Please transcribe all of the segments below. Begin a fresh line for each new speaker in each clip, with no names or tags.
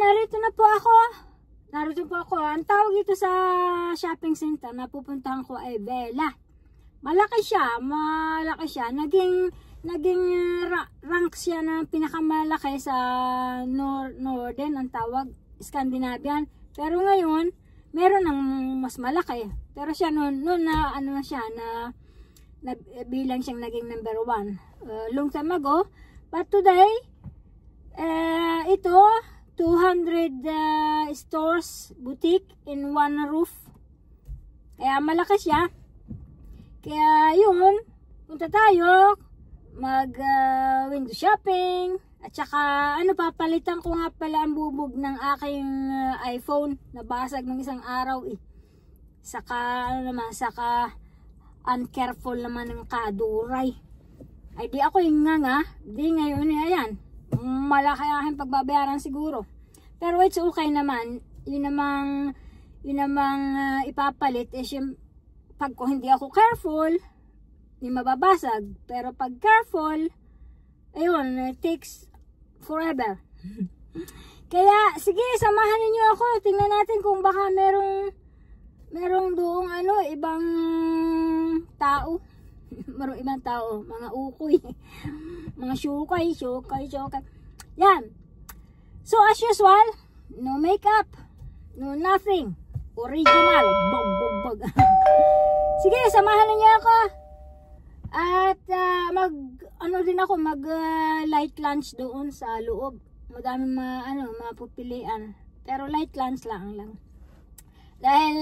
narito na po ako. Narito po ako. Ang tawag ito sa shopping center na pupuntahan ko ay Bella. Malaki siya. Naging rank siya na pinakamalaki sa Northern, ang tawag, Scandinavian. Pero ngayon, meron ng mas malaki. Pero siya noon na ano siya na bilang siyang naging number 1 long time ago. But today, ito 200 stores, boutique in one roof. Kaya malaki siya. Kaya yun, punta tayo mag window shopping. At saka papalitan ko nga pala ang bubog ng aking iPhone. Nabasag ng isang araw eh. Saka uncareful naman ng kaduray. Ay di ako yung nga. Di ngayon ayan. Malaki aking pagbabayaran siguro. Pero it's okay naman. Yun namang ipapalit. Pag kung hindi ako careful, hindi mababasag. Pero pag careful, ayun, it takes forever. Kaya, sige, samahan ninyo ako. Tingnan natin kung baka merong doong ibang tao. Merong ibang tao. Mga ukoy. Mga syukay. Yan. So, as usual, no makeup. No nothing. Original. Bog. Sige, samahan niyo ako. At mag light lunch doon sa loob. Madaming mapupilian. Pero light lunch lang. Dahil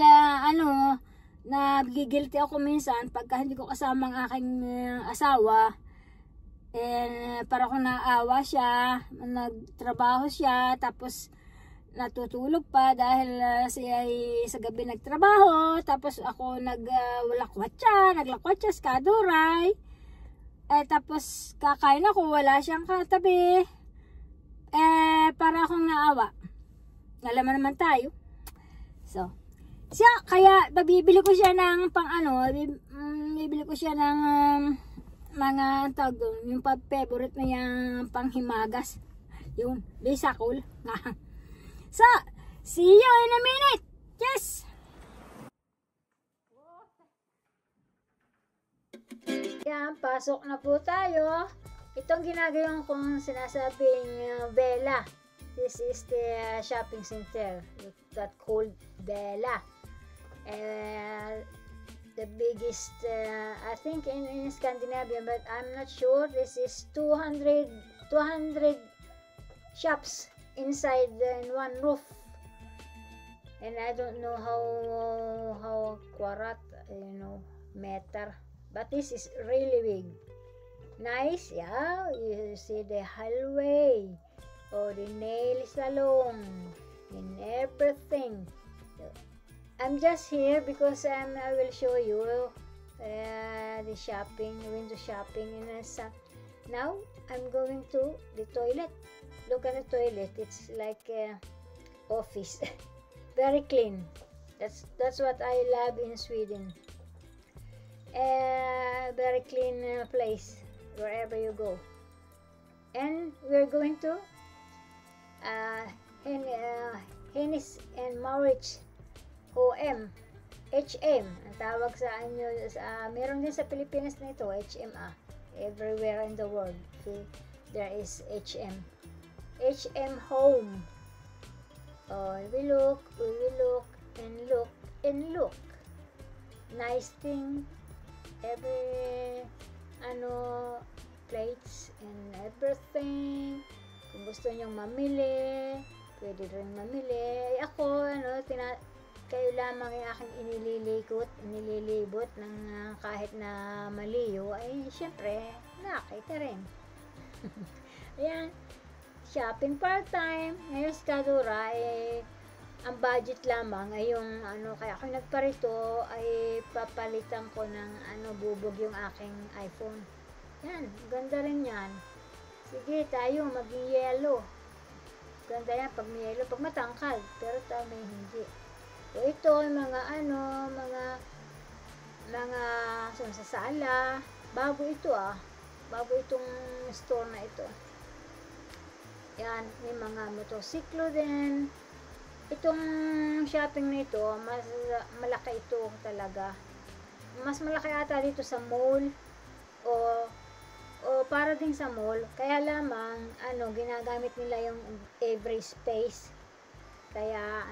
nagigilty ako minsan pagka hindi ko kasama ang aking asawa. Para kung naawa siya, nagtrabaho siya, tapos natutulog pa dahil siya ay sa gabi nagtrabaho, tapos ako naglakwatsa, skaduray. Tapos kakain ako, wala siyang katabi. Para akong naawa. Alam naman tayo. So, kaya bibili ko siya ng bibili ko siya ng mga tawag doon, yung favorite na yung panghimagas. Yun, bisakol. So, see you in a minute. Yes! Yan, pasok na po tayo. Itong ginagawa kong sinasabing Bella. This is the shopping center that called Bella. The biggest, I think in Scandinavia, but I'm not sure. This is 200 shops inside in one roof, and I don't know how kwarat, meter, but this is really big. Nice, yeah. You see the hallway, the nail salon, and everything. I'm just here because I will show you the shopping, window shopping, and now I'm going to the toilet. Look at the toilet. It's like office. Very clean. That's what I love in Sweden. Very clean place wherever you go. And we're going to Hennes and Mauritz HM. Ang tawag sa inyo, meron din sa Pilipinas na ito, HM everywhere in the world. Okay? There is HM Home. We will look and look. Nice thing. Every plates and everything. Kung gusto nyong mamili, pwede rin mamili. Ako, kayo lamang yung aking inililibot ng kahit na maliyo, ay syempre, nakita rin. Ayan, shopping part-time. Ngayon sa Kadura, ang budget lamang ay yung kaya ako nagparito ay papalitan ko ng bubog yung aking iPhone. Yan, ganda rin yan. Sige, tayo maging yellow. Ganda yan pag may yellow, pag matangkad, pero tayo may hindi. So, ito mga sa sala. Bago ito bago itong store na ito. Yan, may mga motosiklo din. Itong shopping nito, mas malaki ito talaga. Mas malaki ata dito sa mall o para din sa mall. Kaya lamang ginagamit nila yung every space. Kaya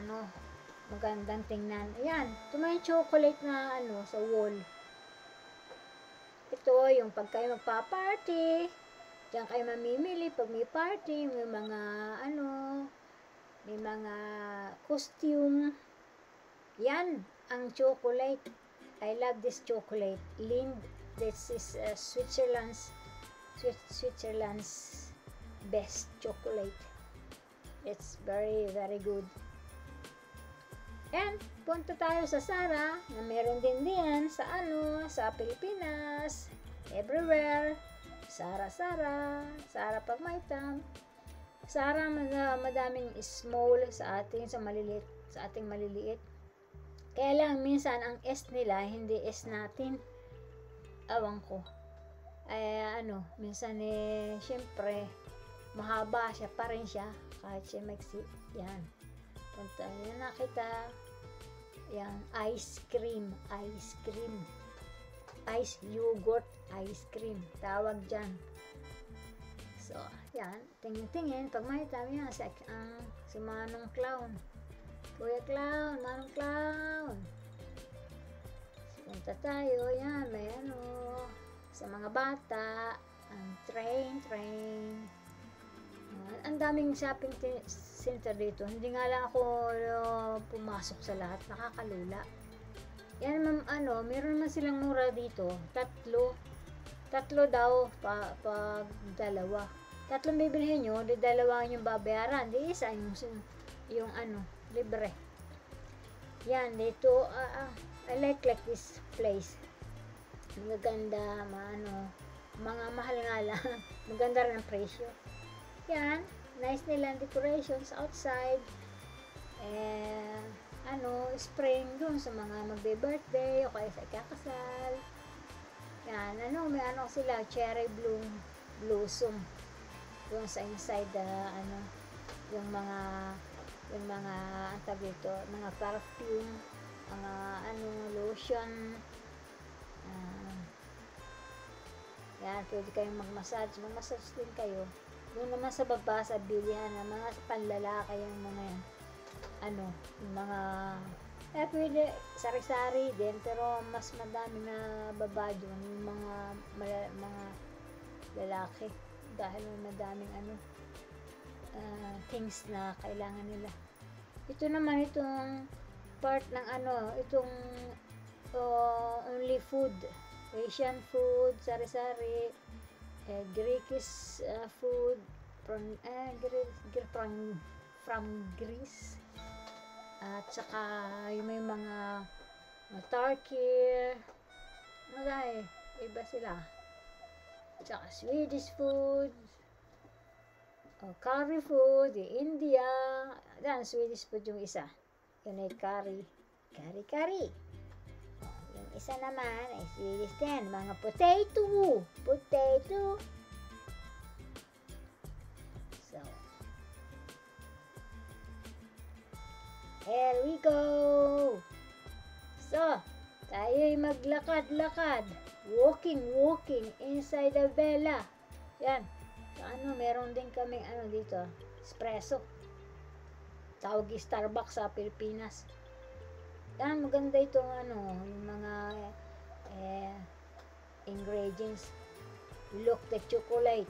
magandang tingnan. Ayan, ito may chocolate na sa wall. Ito yung pag kayo magpa-party, diyan kayo mamimili pag may party, may mga may mga costume. Yan ang chocolate. I love this chocolate. Lind, this is Switzerland's best chocolate. It's very, very good. And punta tayo sa Zara, na meron din diyan sa Pilipinas, everywhere. Zara pag may time. Zara, madaming small sa ating maliliit. Kaya lang minsan ang S nila hindi S natin. Awang ko. Ay minsan syempre mahaba siya pa rin siya kahit siya maiksi. Yan. Punta yan nakita. Yan, ice yogurt ice cream tawag dyan. So yan, tingin pag may time yan si Manong Clown, Kuya Clown, Manong Clown. Punta tayo, yan, may sa mga bata, ang train. Ang daming shopping center dito. Hindi nga lang ako pumasok sa lahat. Nakakalula. Yan, meron man silang mura dito. Tatlo daw pag dalawa. Tatlong bibilhin nyo, di dalawa yung babayaran. Di isa yung libre. Yan, dito, I like this place. Maganda, mga mahal nga lang. Maganda rin ang presyo. Yan, nice nila ang decorations outside. Spring dun sa mga magbe-birthday o kaya sa ikakasal. Yan, may sila, cherry blossom. Doon sa inside, yung mga ang tawag dito, mga perfume, mga lotion. Yan, pwede kayong mag-massage din kayo. Doon naman sa baba, sa bilihan ng mga panlalaki yung mga yan. Yung mga pwede sari-sari din, pero mas madami na baba doon yung mga lalaki dahil madaming things na kailangan nila. Ito naman itong part ng itong only food, Asian food, sari-sari, Greekish food from Greece, at saka yung may mga Turkey, iba sila, saka Swedish food, curry food, India. Yan, Swedish food yung isa, yun ay curry. Yung isa naman ay Swedish din, mga potato. So here we go. So tayo'y maglakad-lakad, walking inside the Bella. Yan, so meron din kaming dito, espresso, tawag Starbucks sa Pilipinas. Yan, maganda itong yung mga ingredients. Look, the chocolate.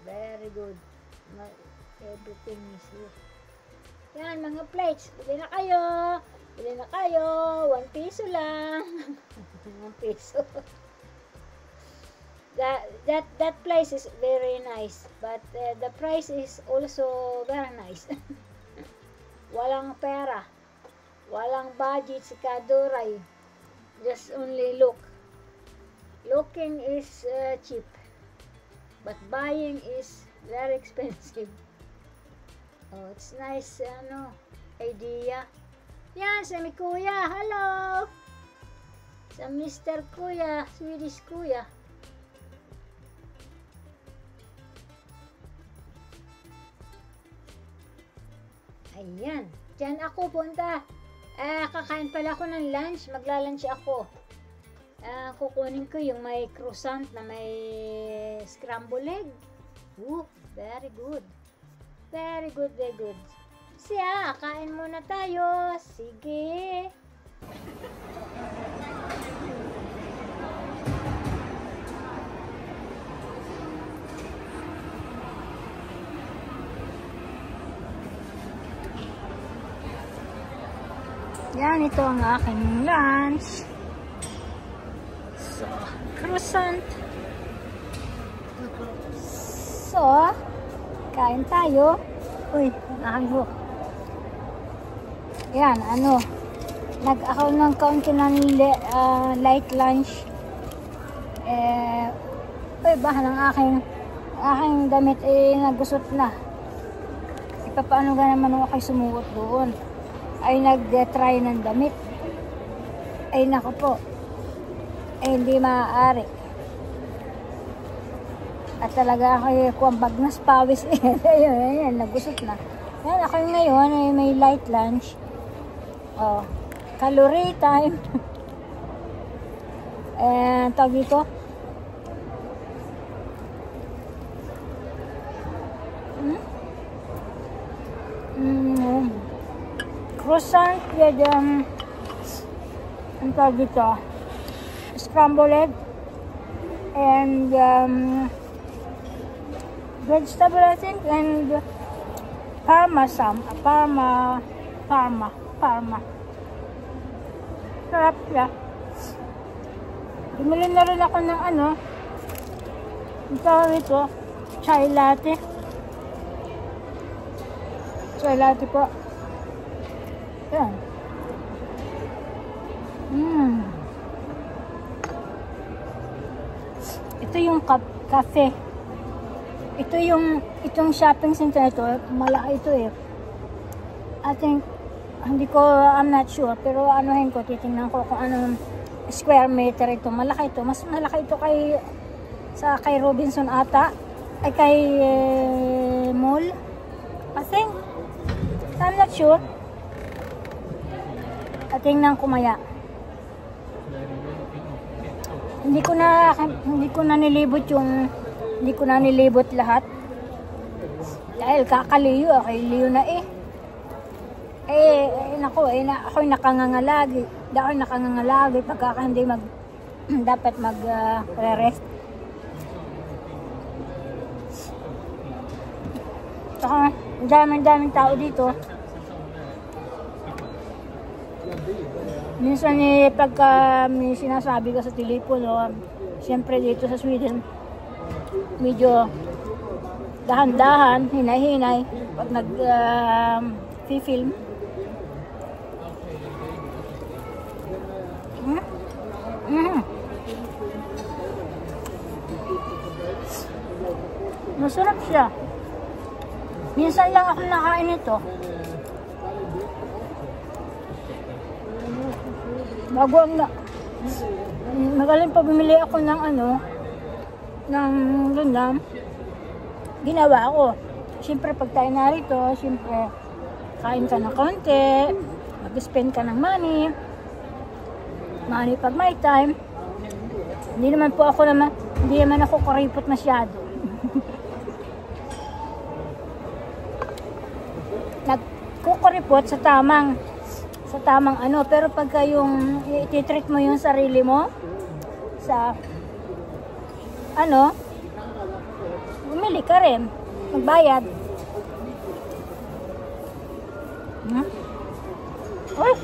Very good. Everything is here. Yan, mga plates. Bili na kayo. 1 piso lang. 1 piso. That place is very nice, but the price is also very nice. Walang pera, walang budget si Kaduray. Just only looking is cheap, but buying is very expensive. Oh, it's nice idea. Yan, sa mi kuya, hello, sa Mr. Kuya, Swedish Kuya. Ayan. Diyan ako punta. Kakain pala ako ng lunch. Magla-lunch ako. Kukunin ko yung may croissant na may scrambled egg. Very good. Very good, very good. Siya, kain muna tayo. Sige. Yan, ito ang aking lunch. So, croissant. So, kain tayo. Uy, nakago. Yan, nag-ako ng kaunti ng light lunch. Uy, bahan ang aking damit nagusot na. Paano ga naman ako kayo sumuot doon? Ay nag-try ng damit. Ay nako po. Ay hindi maaari. At talaga ako kuwang bagnas pawis. Ayun, nagusot na. Yan, ako ngayon ay may light lunch. Calorie time. Tawag dito. Croissant with ang tawag dito, scrambled egg and vegetable I think and parma. Sarap siya. Bumili na rin ako ng tawag dito, chai latte po. Yan. Ito yung cafe. Itong shopping center ito, malaki ito eh. I think, I'm not sure, pero titingnan ko kung anong square meter ito. Malaki ito. Mas malaki ito kay Robinson ata. Ay kay mall. I think, I'm not sure. Tingnan ko maya. Hindi ko na nilibot lahat. Dahil kakaliyo, liyo na eh. Ako'y nakangangalagi. Pagka hindi dapat mag-rest. Saka, daming tao dito. Minsan pagka may sinasabi ka sa telepono, siyempre dito sa Sweden, medyo dahan-dahan, hinay-hinay, pag nag-film. Masarap siya. Minsan lang ako nakain ito. Bago magaling pa bumili ako ng ng gundam. Ginawa ko. Siyempre pag tayo narito, siyempre kain ka ng konti, mag-spend ka ng money pag may time. Hindi naman ako kuripot masyado. Nagkukuripot sa tamang pero pagka yung i-treat mo yung sarili mo sa bumili ka rin, magbayad. Uy!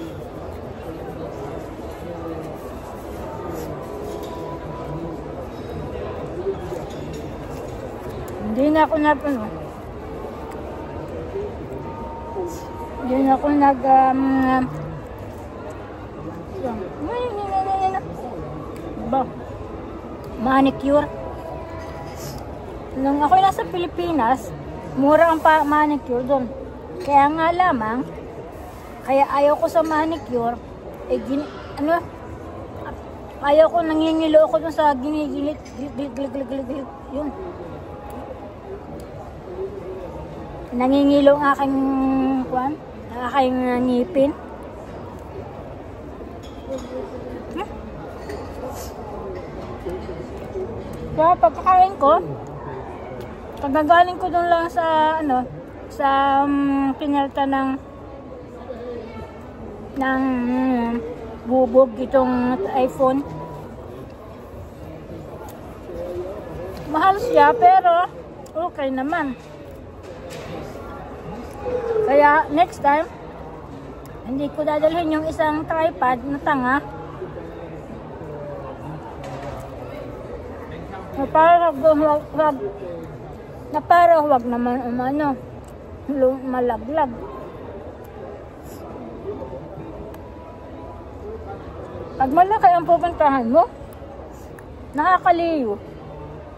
Hindi na ako manicure. Nung ako nasa Pilipinas, mura ang manicure doon. Kaya nga lamang, ayaw ko sa manicure, ayaw ko, nangingilo ako doon sa ginigilit, yun. Nangingilo ang aking ngipin. Kaya pagkakain ko, pagkagaling ko dun lang sa pinalta ng bubog itong iPhone. Mahal siya pero okay naman. Kaya next time, hindi ko dadalhin yung isang tripod na tanga. Na para wag naman malaglag. Pag malaki ang pupuntahan mo, nakakaliw.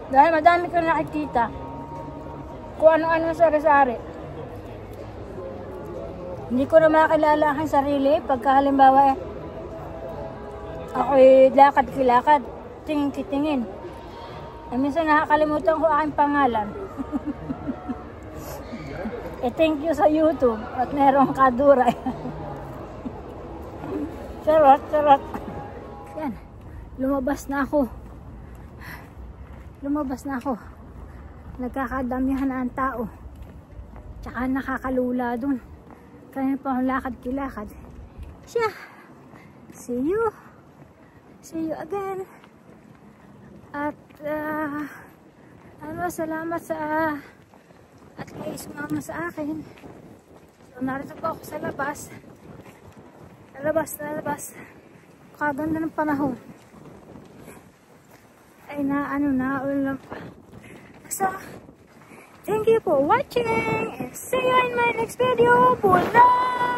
Dahil madami kang nakikita kung ano-ano sari-sari. Hindi ko na makilala ang sarili pagka halimbawa ako'y lakad-kilakad, tingin-kitingin. Minsan nakakalimutan ko aking pangalan. Thank you sa YouTube at merong kaduray. Charot. Yan, lumabas na ako. Nagkakadamihan na ang tao. Tsaka nakakalula dun. Kanina pa akong lakad-kilakad. Siya. See you again. At salamat at kayo sumama sa akin. So, narito po ako sa labas. Kaganda ng panahon. Ay ulan pa. So, thank you for watching and see you in my next video. Bye!